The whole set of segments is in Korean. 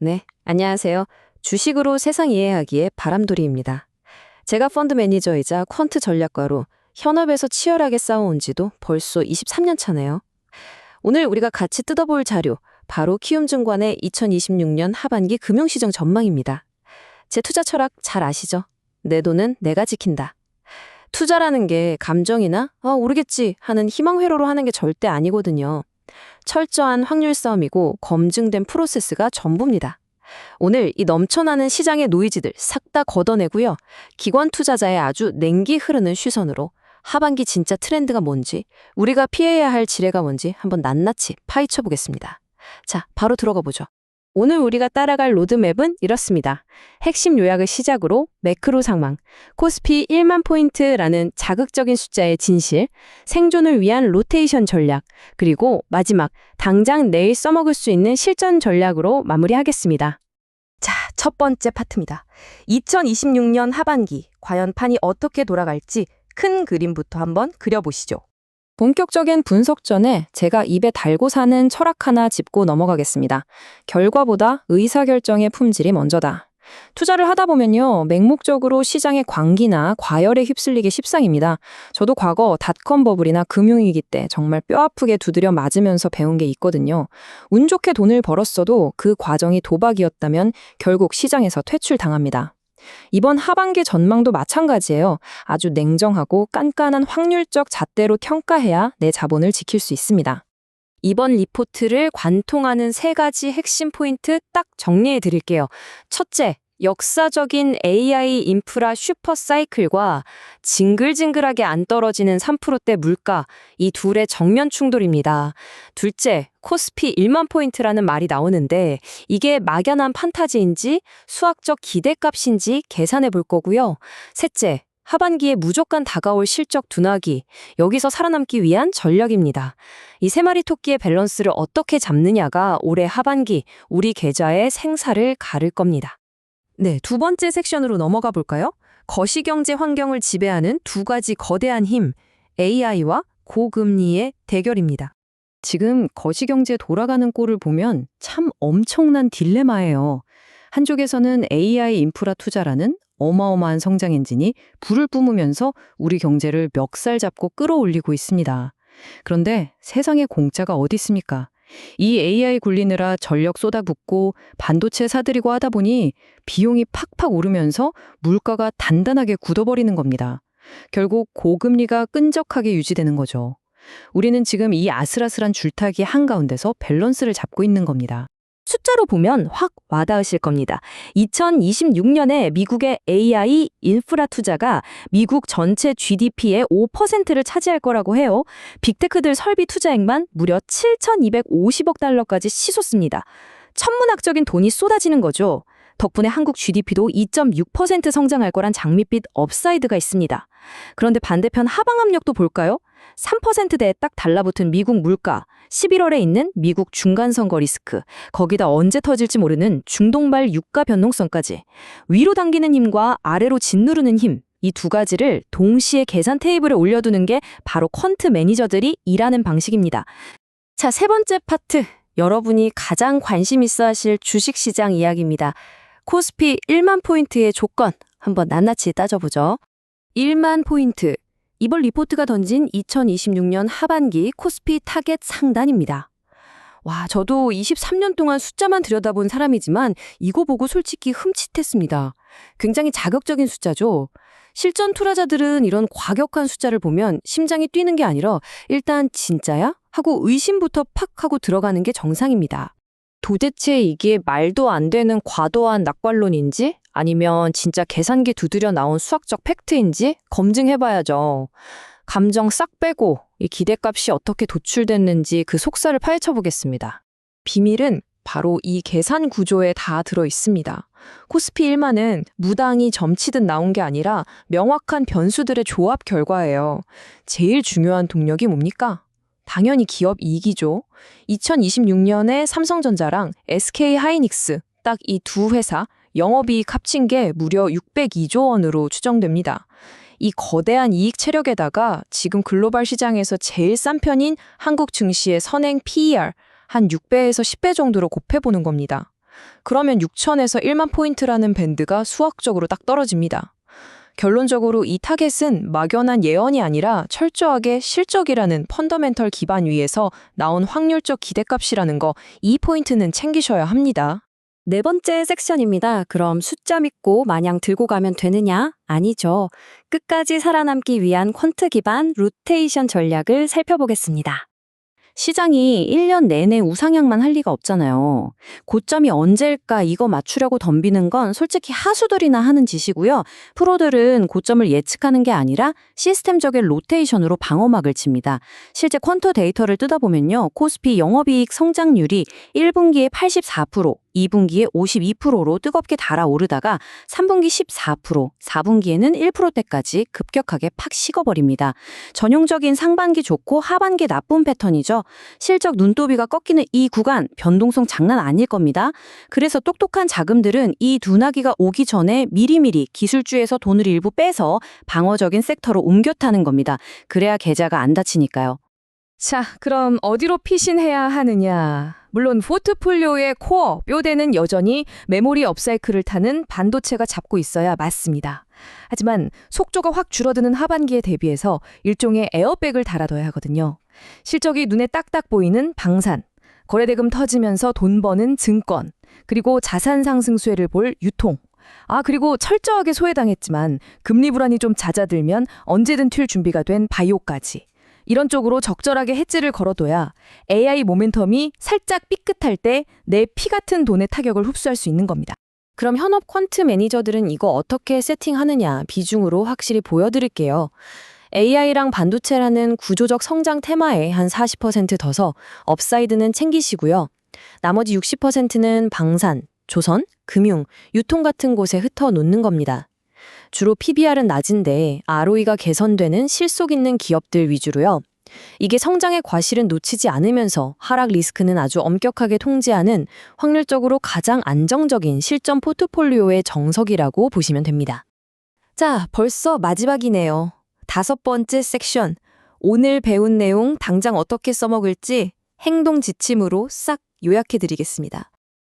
네, 안녕하세요. 주식으로 세상 이해하기의 바람돌이입니다. 제가 펀드 매니저이자 퀀트 전략가로 현업에서 치열하게 싸워온 지도 벌써 23년 차네요. 오늘 우리가 같이 뜯어볼 자료, 바로 키움증권의 2026년 하반기 금융시장 전망입니다. 제 투자 철학 잘 아시죠? 내 돈은 내가 지킨다. 투자라는 게 감정이나 오르겠지 하는 희망 회로로 하는 게 절대 아니거든요. 철저한 확률 싸움이고 검증된 프로세스가 전부입니다. 오늘 이 넘쳐나는 시장의 노이즈들 싹 다 걷어내고요. 기관 투자자의 아주 냉기 흐르는 시선으로 하반기 진짜 트렌드가 뭔지, 우리가 피해야 할 지뢰가 뭔지 한번 낱낱이 파헤쳐 보겠습니다. 자, 바로 들어가 보죠. 오늘 우리가 따라갈 로드맵은 이렇습니다. 핵심 요약을 시작으로 매크로 상황, 코스피 1만 포인트라는 자극적인 숫자의 진실, 생존을 위한 로테이션 전략, 그리고 마지막 당장 내일 써먹을 수 있는 실전 전략으로 마무리하겠습니다. 자, 첫 번째 파트입니다. 2026년 하반기, 과연 판이 어떻게 돌아갈지 큰 그림부터 한번 그려보시죠. 본격적인 분석 전에 제가 입에 달고 사는 철학 하나 짚고 넘어가겠습니다. 결과보다 의사결정의 품질이 먼저다. 투자를 하다 보면요, 맹목적으로 시장의 광기나 과열에 휩쓸리기 십상입니다. 저도 과거 닷컴 버블이나 금융위기 때 정말 뼈아프게 두드려 맞으면서 배운 게 있거든요. 운 좋게 돈을 벌었어도 그 과정이 도박이었다면 결국 시장에서 퇴출당합니다. 이번 하반기 전망도 마찬가지예요. 아주 냉정하고 깐깐한 확률적 잣대로 평가해야 내 자본을 지킬 수 있습니다. 이번 리포트를 관통하는 세 가지 핵심 포인트 딱 정리해 드릴게요. 첫째, 역사적인 AI 인프라 슈퍼 사이클과 징글징글하게 안 떨어지는 3%대 물가, 이 둘의 정면 충돌입니다. 둘째, 코스피 1만 포인트라는 말이 나오는데 이게 막연한 판타지인지 수학적 기대값인지 계산해 볼 거고요. 셋째, 하반기에 무조건 다가올 실적 둔화기, 여기서 살아남기 위한 전략입니다. 이 세 마리 토끼의 밸런스를 어떻게 잡느냐가 올해 하반기 우리 계좌의 생사를 가를 겁니다. 네, 두 번째 섹션으로 넘어가 볼까요? 거시경제 환경을 지배하는 두 가지 거대한 힘, AI와 고금리의 대결입니다. 지금 거시경제 돌아가는 꼴을 보면 참 엄청난 딜레마예요. 한쪽에서는 AI 인프라 투자라는 어마어마한 성장 엔진이 불을 뿜으면서 우리 경제를 멱살 잡고 끌어올리고 있습니다. 그런데 세상에 공짜가 어디 있습니까? 이 AI 굴리느라 전력 쏟아붓고 반도체 사들이고 하다 보니 비용이 팍팍 오르면서 물가가 단단하게 굳어버리는 겁니다. 결국 고금리가 끈적하게 유지되는 거죠. 우리는 지금 이 아슬아슬한 줄타기 한가운데서 밸런스를 잡고 있는 겁니다. 숫자로 보면 확 와닿으실 겁니다. 2026년에 미국의 AI 인프라 투자가 미국 전체 GDP의 5%를 차지할 거라고 해요. 빅테크들 설비 투자액만 무려 7,250억 달러까지 치솟습니다. 천문학적인 돈이 쏟아지는 거죠. 덕분에 한국 GDP도 2.6% 성장할 거란 장밋빛 업사이드가 있습니다. 그런데 반대편 하방 압력도 볼까요? 3%대에 딱 달라붙은 미국 물가, 11월에 있는 미국 중간선거 리스크, 거기다 언제 터질지 모르는 중동발 유가 변동성까지 위로 당기는 힘과 아래로 짓누르는 힘, 이 두 가지를 동시에 계산 테이블에 올려두는 게 바로 퀀트 매니저들이 일하는 방식입니다. 자, 세 번째 파트, 여러분이 가장 관심 있어 하실 주식시장 이야기입니다. 코스피 1만 포인트의 조건 한번 낱낱이 따져보죠. 1만 포인트. 이번 리포트가 던진 2026년 하반기 코스피 타겟 상단입니다. 와, 저도 23년 동안 숫자만 들여다본 사람이지만 이거 보고 솔직히 흠칫했습니다. 굉장히 자극적인 숫자죠. 실전 투자자들은 이런 과격한 숫자를 보면 심장이 뛰는 게 아니라 일단 진짜야? 하고 의심부터 팍 하고 들어가는 게 정상입니다. 도대체 이게 말도 안 되는 과도한 낙관론인지 아니면 진짜 계산기 두드려 나온 수학적 팩트인지 검증해봐야죠. 감정 싹 빼고 이 기대값이 어떻게 도출됐는지 그 속살을 파헤쳐 보겠습니다. 비밀은 바로 이 계산 구조에 다 들어 있습니다. 코스피 1만은 무당이 점치듯 나온 게 아니라 명확한 변수들의 조합 결과예요. 제일 중요한 동력이 뭡니까? 당연히 기업 이익이죠. 2026년에 삼성전자랑 SK하이닉스 딱 이 두 회사 영업이익 합친 게 무려 602조 원으로 추정됩니다. 이 거대한 이익 체력에다가 지금 글로벌 시장에서 제일 싼 편인 한국 증시의 선행 PER 한 6배에서 10배 정도로 곱해보는 겁니다. 그러면 6천에서 1만 포인트라는 밴드가 수학적으로 딱 떨어집니다. 결론적으로 이 타겟은 막연한 예언이 아니라 철저하게 실적이라는 펀더멘털 기반 위에서 나온 확률적 기대값이라는 거, 이 포인트는 챙기셔야 합니다. 네 번째 섹션입니다. 그럼 숫자 믿고 마냥 들고 가면 되느냐? 아니죠. 끝까지 살아남기 위한 퀀트 기반 로테이션 전략을 살펴보겠습니다. 시장이 1년 내내 우상향만 할 리가 없잖아요. 고점이 언제일까 이거 맞추려고 덤비는 건 솔직히 하수들이나 하는 짓이고요. 프로들은 고점을 예측하는 게 아니라 시스템적인 로테이션으로 방어막을 칩니다. 실제 퀀터 데이터를 뜯어보면요. 코스피 영업이익 성장률이 1분기에 84%, 2분기에 52%로 뜨겁게 달아오르다가 3분기 14%, 4분기에는 1%대까지 급격하게 팍 식어버립니다. 전형적인 상반기 좋고 하반기 나쁜 패턴이죠. 실적 눈도비가 꺾이는 이 구간, 변동성 장난 아닐 겁니다. 그래서 똑똑한 자금들은 이 둔화기가 오기 전에 미리미리 기술주에서 돈을 일부 빼서 방어적인 섹터로 옮겨 타는 겁니다. 그래야 계좌가 안 다치니까요. 자, 그럼 어디로 피신해야 하느냐? 물론 포트폴리오의 코어, 뼈대는 여전히 메모리 업사이클을 타는 반도체가 잡고 있어야 맞습니다. 하지만 속도가 확 줄어드는 하반기에 대비해서 일종의 에어백을 달아둬야 하거든요. 실적이 눈에 딱딱 보이는 방산, 거래대금 터지면서 돈 버는 증권, 그리고 자산 상승 수혜를 볼 유통. 그리고 철저하게 소외당했지만 금리 불안이 좀 잦아들면 언제든 튈 준비가 된 바이오까지. 이런 쪽으로 적절하게 해지를 걸어둬야 AI 모멘텀이 살짝 삐끗할 때 내 피 같은 돈의 타격을 흡수할 수 있는 겁니다. 그럼 현업 퀀트 매니저들은 이거 어떻게 세팅하느냐 비중으로 확실히 보여드릴게요. AI랑 반도체라는 구조적 성장 테마에 한 40% 더서 업사이드는 챙기시고요. 나머지 60%는 방산, 조선, 금융, 유통 같은 곳에 흩어 놓는 겁니다. 주로 PBR은 낮은데 ROE가 개선되는 실속 있는 기업들 위주로요. 이게 성장의 과실은 놓치지 않으면서 하락 리스크는 아주 엄격하게 통제하는 확률적으로 가장 안정적인 실전 포트폴리오의 정석이라고 보시면 됩니다. 자, 벌써 마지막이네요. 5번째 섹션. 오늘 배운 내용 당장 어떻게 써먹을지 행동 지침으로 싹 요약해드리겠습니다.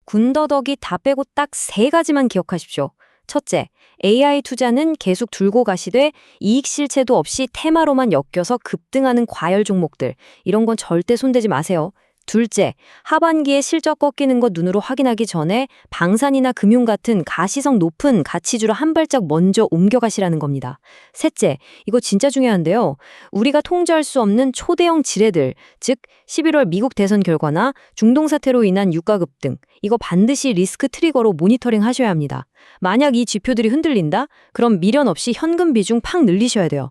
군더더기 다 빼고 딱 3가지만 기억하십시오. 첫째, AI 투자는 계속 들고 가시되 이익 실체도 없이 테마로만 엮여서 급등하는 과열 종목들, 이런 건 절대 손대지 마세요. 둘째, 하반기에 실적 꺾이는 것 눈으로 확인하기 전에 방산이나 금융 같은 가시성 높은 가치주로 한 발짝 먼저 옮겨가시라는 겁니다. 셋째, 이거 진짜 중요한데요. 우리가 통제할 수 없는 초대형 지뢰들, 즉 11월 미국 대선 결과나 중동 사태로 인한 유가 급등, 이거 반드시 리스크 트리거로 모니터링 하셔야 합니다. 만약 이 지표들이 흔들린다? 그럼 미련 없이 현금 비중 팍 늘리셔야 돼요.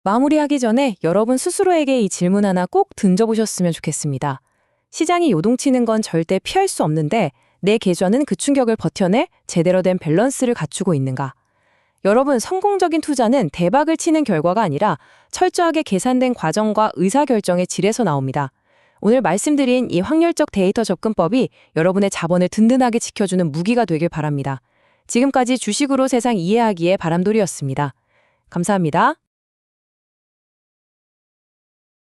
마무리하기 전에 여러분 스스로에게 이 질문 하나 꼭 던져보셨으면 좋겠습니다. 시장이 요동치는 건 절대 피할 수 없는데 내 계좌는 그 충격을 버텨내 제대로 된 밸런스를 갖추고 있는가? 여러분, 성공적인 투자는 대박을 치는 결과가 아니라 철저하게 계산된 과정과 의사결정의 질에서 나옵니다. 오늘 말씀드린 이 확률적 데이터 접근법이 여러분의 자본을 든든하게 지켜주는 무기가 되길 바랍니다. 지금까지 주식으로 세상 이해하기의 바람돌이였습니다. 감사합니다.